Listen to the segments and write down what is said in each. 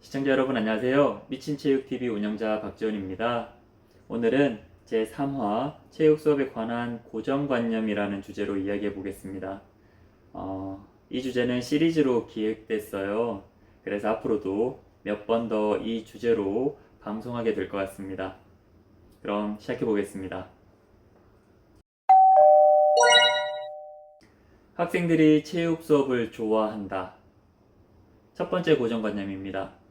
시청자 여러분 안녕하세요. 미친체육TV 운영자 박지원입니다. 오늘은 제3화 체육 수업에 관한 고정관념이라는 주제로 이야기해 보겠습니다. 이 주제는 시리즈로 기획됐어요. 그래서 앞으로도 몇 번 더 이 주제로 방송하게 될 것 같습니다. 그럼 시작해 보겠습니다. 학생들이 체육 수업을 좋아한다. 첫 번째 고정관념입니다.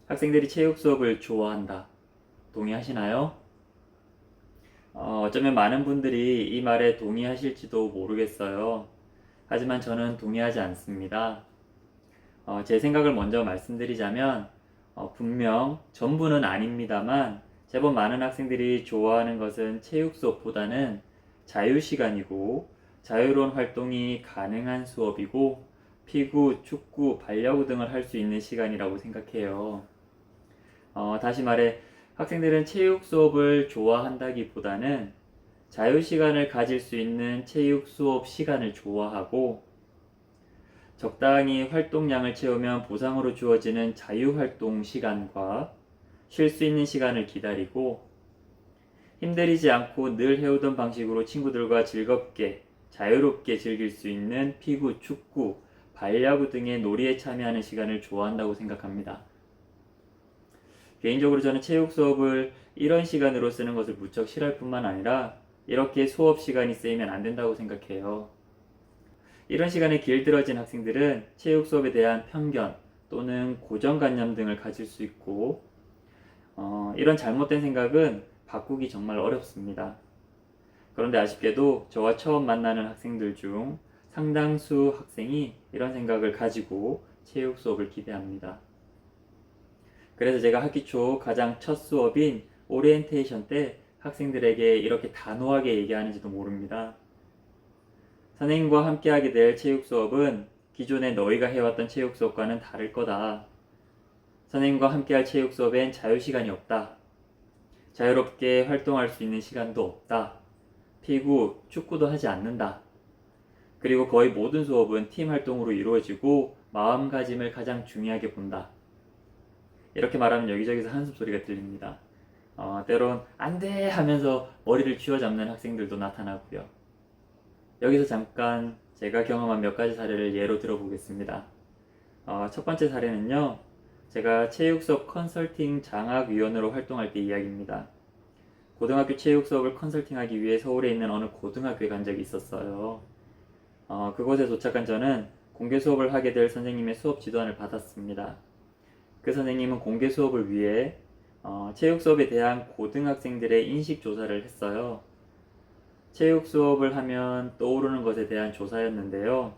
학생들이 체육 수업을 좋아한다. 동의하시나요? 어쩌면 많은 분들이 이 말에 동의하실지도 모르겠어요. 하지만 저는 동의하지 않습니다. 제 생각을 먼저 말씀드리자면, 분명 전부는 아닙니다만, 제법 많은 학생들이 좋아하는 것은 체육 수업보다는 자유시간이고, 자유로운 활동이 가능한 수업이고, 피구, 축구, 반려구 등을 할 수 있는 시간이라고 생각해요. 다시 말해 학생들은 체육 수업을 좋아한다기보다는 자유시간을 가질 수 있는 체육 수업 시간을 좋아하고 적당히 활동량을 채우면 보상으로 주어지는 자유활동 시간과 쉴 수 있는 시간을 기다리고 힘들이지 않고 늘 해오던 방식으로 친구들과 즐겁게 자유롭게 즐길 수 있는 피구, 축구, 반려구 등의 놀이에 참여하는 시간을 좋아한다고 생각합니다. 개인적으로 저는 체육 수업을 이런 시간으로 쓰는 것을 무척 싫어할 뿐만 아니라 이렇게 수업 시간이 쓰이면 안 된다고 생각해요. 이런 시간에 길들여진 학생들은 체육 수업에 대한 편견 또는 고정관념 등을 가질 수 있고 이런 잘못된 생각은 바꾸기 정말 어렵습니다. 그런데 아쉽게도 저와 처음 만나는 학생들 중 상당수 학생이 이런 생각을 가지고 체육 수업을 기대합니다. 그래서 제가 학기 초 가장 첫 수업인 오리엔테이션 때 학생들에게 이렇게 단호하게 얘기하는지도 모릅니다. 선생님과 함께 하게 될 체육 수업은 기존에 너희가 해왔던 체육 수업과는 다를 거다. 선생님과 함께 할 체육 수업엔 자유시간이 없다. 자유롭게 활동할 수 있는 시간도 없다. 피구, 축구도 하지 않는다. 그리고 거의 모든 수업은 팀 활동으로 이루어지고 마음가짐을 가장 중요하게 본다. 이렇게 말하면 여기저기서 한숨 소리가 들립니다. 때론 안돼 하면서 머리를 쥐어잡는 학생들도 나타나고요. 여기서 잠깐 제가 경험한 몇 가지 사례를 예로 들어보겠습니다. 첫 번째 사례는요. 제가 체육 수업 컨설팅 장학위원으로 활동할 때 이야기입니다. 고등학교 체육 수업을 컨설팅하기 위해 서울에 있는 어느 고등학교에 간 적이 있었어요. 그곳에 도착한 저는 공개 수업을 하게 될 선생님의 수업 지도안을 받았습니다. 그 선생님은 공개 수업을 위해 체육 수업에 대한 고등학생들의 인식 조사를 했어요. 체육 수업을 하면 떠오르는 것에 대한 조사였는데요.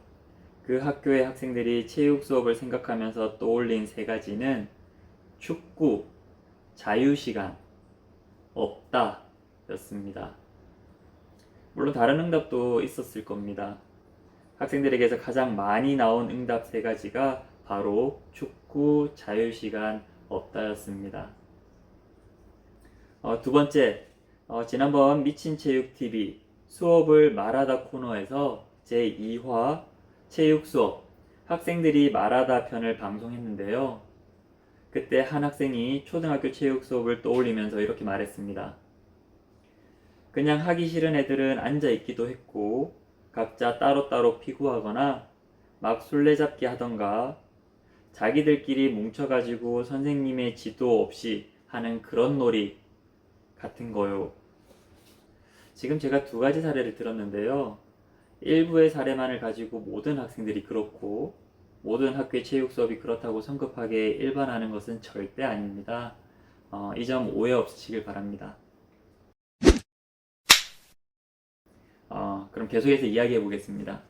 그 학교의 학생들이 체육 수업을 생각하면서 떠올린 세 가지는 축구, 자유시간, 없다 였습니다. 물론 다른 응답도 있었을 겁니다. 학생들에게서 가장 많이 나온 응답 세 가지가 바로 축구, 자유시간, 없다였습니다. 두 번째, 지난번 미친체육TV 수업을 말하다 코너에서 제2화 체육수업 학생들이 말하다 편을 방송했는데요. 그때 한 학생이 초등학교 체육수업을 떠올리면서 이렇게 말했습니다. 그냥 하기 싫은 애들은 앉아있기도 했고 각자 따로따로 피구하거나 막 술래잡기 하던가 자기들끼리 뭉쳐가지고 선생님의 지도 없이 하는 그런 놀이 같은 거요. 지금 제가 두 가지 사례를 들었는데요. 일부의 사례만을 가지고 모든 학생들이 그렇고 모든 학교의 체육 수업이 그렇다고 성급하게 일반화하는 것은 절대 아닙니다. 이 점 오해 없으시길 바랍니다. 그럼 계속해서 이야기해 보겠습니다.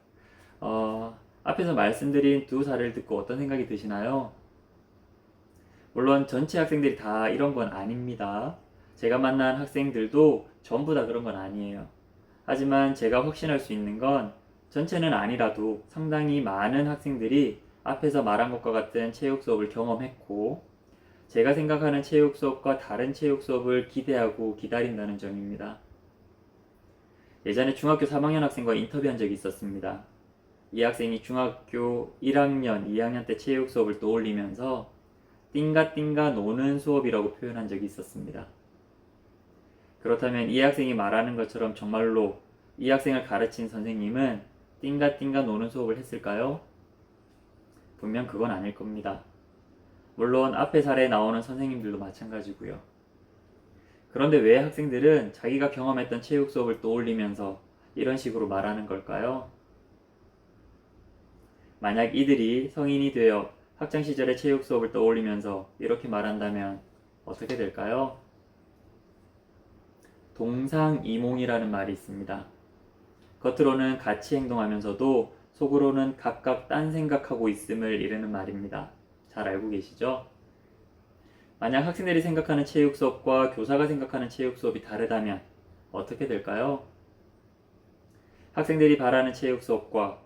앞에서 말씀드린 두 사례를 듣고 어떤 생각이 드시나요? 물론 전체 학생들이 다 이런 건 아닙니다. 제가 만난 학생들도 전부 다 그런 건 아니에요. 하지만 제가 확신할 수 있는 건 전체는 아니라도 상당히 많은 학생들이 앞에서 말한 것과 같은 체육 수업을 경험했고 제가 생각하는 체육 수업과 다른 체육 수업을 기대하고 기다린다는 점입니다. 예전에 중학교 3학년 학생과 인터뷰한 적이 있었습니다. 이 학생이 중학교 1학년, 2학년 때 체육 수업을 떠올리면서 띵가띵가 노는 수업이라고 표현한 적이 있었습니다. 그렇다면 이 학생이 말하는 것처럼 정말로 이 학생을 가르친 선생님은 띵가띵가 노는 수업을 했을까요? 분명 그건 아닐 겁니다. 물론 앞에 사례에 나오는 선생님들도 마찬가지고요. 그런데 왜 학생들은 자기가 경험했던 체육 수업을 떠올리면서 이런 식으로 말하는 걸까요? 만약 이들이 성인이 되어 학창시절의 체육 수업을 떠올리면서 이렇게 말한다면 어떻게 될까요? 동상이몽이라는 말이 있습니다. 겉으로는 같이 행동하면서도 속으로는 각각 딴 생각하고 있음을 이르는 말입니다. 잘 알고 계시죠? 만약 학생들이 생각하는 체육 수업과 교사가 생각하는 체육 수업이 다르다면 어떻게 될까요? 학생들이 바라는 체육 수업과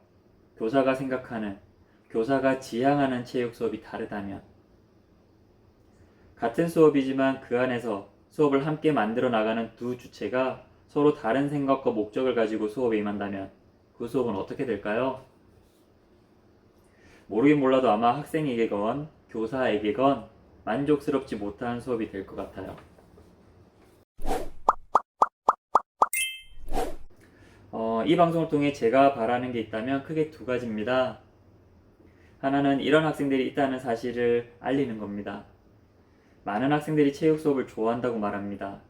교사가 생각하는, 교사가 지향하는 체육 수업이 다르다면, 같은 수업이지만 그 안에서 수업을 함께 만들어 나가는 두 주체가 서로 다른 생각과 목적을 가지고 수업에 임한다면 그 수업은 어떻게 될까요? 모르긴 몰라도 아마 학생에게건 교사에게건 만족스럽지 못한 수업이 될 것 같아요. 이 방송을 통해 제가 바라는 게 있다면 크게 두 가지입니다. 하나는 이런 학생들이 있다는 사실을 알리는 겁니다. 많은 학생들이 체육 수업을 좋아한다고 말합니다.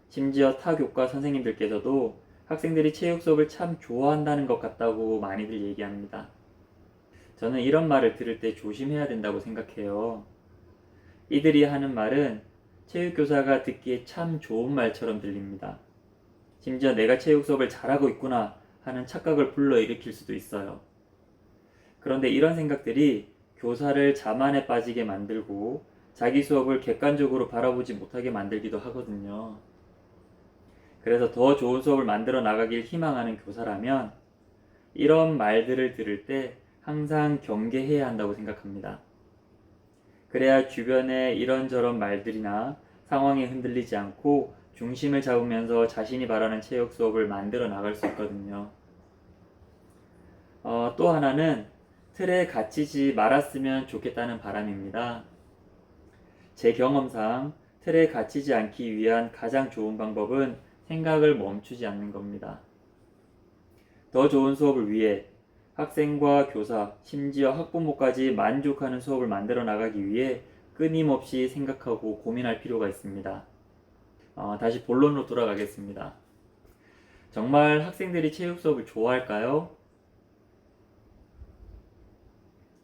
심지어 타 교과 선생님들께서도 학생들이 체육 수업을 참 좋아한다는 것 같다고 많이들 얘기합니다. 저는 이런 말을 들을 때 조심해야 된다고 생각해요. 이들이 하는 말은 체육교사가 듣기에 참 좋은 말처럼 들립니다. 심지어 내가 체육 수업을 잘하고 있구나 하는 착각을 불러일으킬 수도 있어요. 그런데 이런 생각들이 교사를 자만에 빠지게 만들고 자기 수업을 객관적으로 바라보지 못하게 만들기도 하거든요. 그래서 더 좋은 수업을 만들어 나가길 희망하는 교사라면 이런 말들을 들을 때 항상 경계해야 한다고 생각합니다. 그래야 주변의 이런저런 말들이나 상황에 흔들리지 않고 중심을 잡으면서 자신이 바라는 체육 수업을 만들어 나갈 수 있거든요. 또 하나는 틀에 갇히지 말았으면 좋겠다는 바람입니다. 제 경험상 틀에 갇히지 않기 위한 가장 좋은 방법은 생각을 멈추지 않는 겁니다. 더 좋은 수업을 위해 학생과 교사, 심지어 학부모까지 만족하는 수업을 만들어 나가기 위해 끊임없이 생각하고 고민할 필요가 있습니다. 다시 본론으로 돌아가겠습니다. 정말 학생들이 체육 수업을 좋아할까요?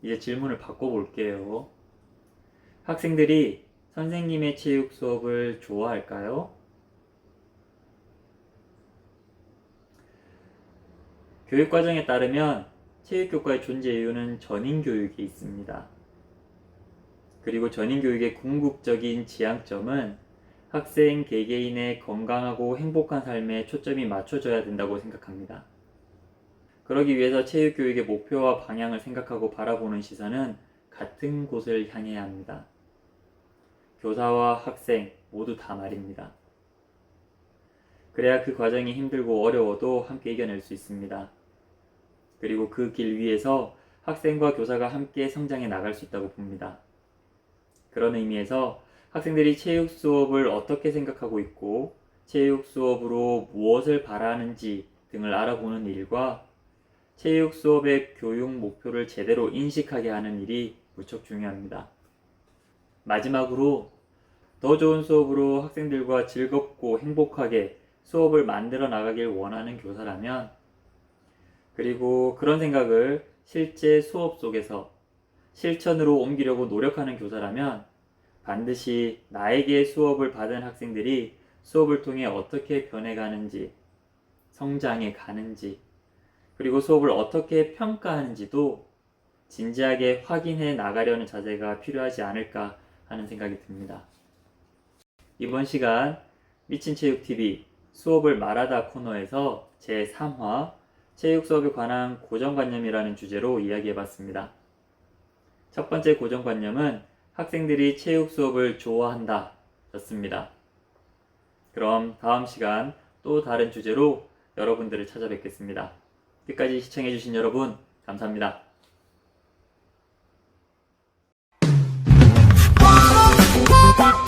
이제 질문을 바꿔볼게요. 학생들이 선생님의 체육 수업을 좋아할까요? 교육과정에 따르면 체육교과의 존재 이유는 전인교육에 있습니다. 그리고 전인교육의 궁극적인 지향점은 학생 개개인의 건강하고 행복한 삶에 초점이 맞춰져야 된다고 생각합니다. 그러기 위해서 체육교육의 목표와 방향을 생각하고 바라보는 시선은 같은 곳을 향해야 합니다. 교사와 학생 모두 다 말입니다. 그래야 그 과정이 힘들고 어려워도 함께 이겨낼 수 있습니다. 그리고 그 길 위에서 학생과 교사가 함께 성장해 나갈 수 있다고 봅니다. 그런 의미에서 학생들이 체육 수업을 어떻게 생각하고 있고 체육 수업으로 무엇을 바라는지 등을 알아보는 일과 체육 수업의 교육 목표를 제대로 인식하게 하는 일이 무척 중요합니다. 마지막으로 더 좋은 수업으로 학생들과 즐겁고 행복하게 수업을 만들어 나가길 원하는 교사라면, 그리고 그런 생각을 실제 수업 속에서 실천으로 옮기려고 노력하는 교사라면 반드시 나에게 수업을 받은 학생들이 수업을 통해 어떻게 변해가는지, 성장해 가는지, 그리고 수업을 어떻게 평가하는지도 진지하게 확인해 나가려는 자세가 필요하지 않을까 하는 생각이 듭니다. 이번 시간 미친체육TV 수업을 말하다 코너에서 제3화 체육 수업에 관한 고정관념이라는 주제로 이야기해봤습니다. 첫 번째 고정관념은 학생들이 체육 수업을 좋아한다 였습니다. 그럼 다음 시간 또 다른 주제로 여러분들을 찾아뵙겠습니다. 끝까지 시청해주신 여러분 감사합니다. 아